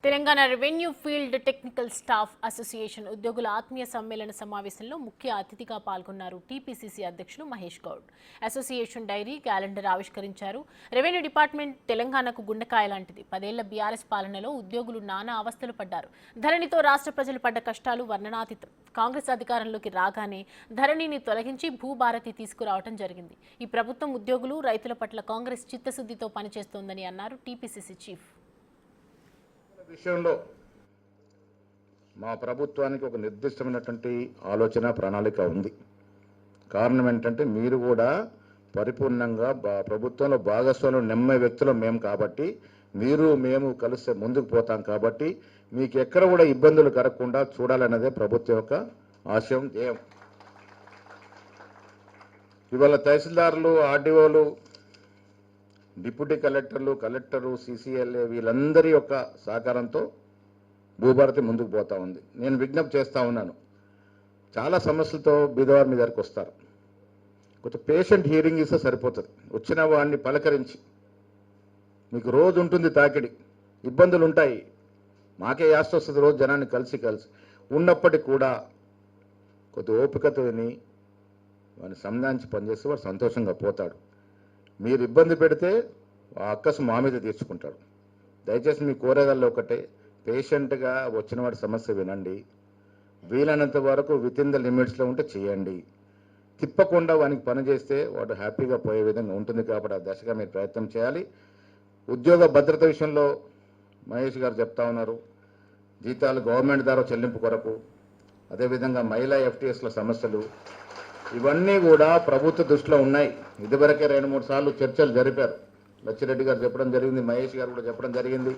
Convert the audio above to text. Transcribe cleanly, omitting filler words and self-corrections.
Telangana revenue field technical staff association ఉద్యోగుల ఆత్మీయ సమ్మేళన సమావేశంలో ముఖ్య అతిథిగా పాల్గొన్నారు టీపీసీసీ అధ్యక్షులు Mahesh Goud. Association dairy calendar ఆవిష్కరించారు. రెవెన్యూ డిపార్ట్మెంట్ తెలంగాణకు గుండెకాయ లాంటిది. 10 ఏళ్ల బీఆర్ఎస్ పాలనలో ఉద్యోగులు నానా అవస్థలు పడ్డారు. ధరణితో రాష్ట్ర ప్రజలు పడ్డ కష్టాలు వర్ణనాతీతం. కాంగ్రెస్ అధికారంలోకి రాగానే ధరణిని తొలగించి భూభారతి తీసుకురావడం జరిగింది. ఈ ప్రభుత్వం ఉద్యోగులు రైతుల పట్ల కాంగ్రెస్ చిత్తశుద్ధితో పనిచేస్తోందని అన్నారు టీపీసీసీ చీఫ్. విషయంలో మా ప్రభుత్వానికి ఒక నిర్దిష్టమైనటువంటి ఆలోచన ప్రణాళిక ఉంది. కారణం ఏంటంటే మీరు కూడా పరిపూర్ణంగా ప్రభుత్వంలో భాగస్వామ్యం నమ్మే వ్యక్తులు మేము కాబట్టి, మీరు మేము కలిసి ముందుకు పోతాం కాబట్టి మీకు ఎక్కడ కూడా ఇబ్బందులు కలగకుండా చూడాలన్నదే ప్రభుత్వం యొక్క ఆశయం, ధ్యేయం. ఇవాళ తహసీల్దారులు, ఆర్డీఓలు, డిప్యూటీ కలెక్టర్లు, కలెక్టరు, సీసీఎల్ఏ వీళ్ళందరి యొక్క సహకారంతో భూభారతి ముందుకు పోతా ఉంది. నేను విజ్ఞప్తి చేస్తూ ఉన్నాను, చాలా సమస్యలతో బీదవారి మీ దగ్గరికి వస్తారు. కొంచెం పేషెంట్ హియరింగ్ ఇస్తే సరిపోతుంది. వచ్చిన వాడిని పలకరించి, మీకు రోజు ఉంటుంది తాకిడి, ఇబ్బందులు ఉంటాయి, మాకే యాస్త వస్తుంది రోజు జనాన్ని కలిసి ఉన్నప్పటికీ కూడా కొద్ది ఓపికతో విని వాడిని సంధానించి పనిచేస్తే వాడు సంతోషంగా పోతాడు. మీరు ఇబ్బంది పెడితే ఆ అక్కసు మా మీద తీర్చుకుంటాడు. దయచేసి మీ కోరేగాల్లో ఒకటే, పేషెంట్గా వచ్చిన వాడి సమస్య వినండి, వీలైనంత వరకు వితిన్ ద లిమిట్స్లో ఉంటే చేయండి. తిప్పకుండా వానికి పని చేస్తే వాడు హ్యాపీగా పోయే విధంగా ఉంటుంది. కాబట్టి ఆ దశగా మీరు ప్రయత్నం చేయాలి. ఉద్యోగ భద్రత విషయంలో మహేష్ గారు చెప్తా ఉన్నారు, జీతాలు గవర్నమెంట్ ద్వారా చెల్లింపు కొరకు, అదేవిధంగా మహిళా ఎఫ్టీఎస్ల సమస్యలు, ఇవన్నీ కూడా ప్రభుత్వ దృష్టిలో ఉన్నాయి. ఇదివరకే 2-3 సార్లు చర్చలు జరిపారు. లచ్చిరెడ్డి గారు చెప్పడం జరిగింది, మహేష్ గారు కూడా చెప్పడం జరిగింది.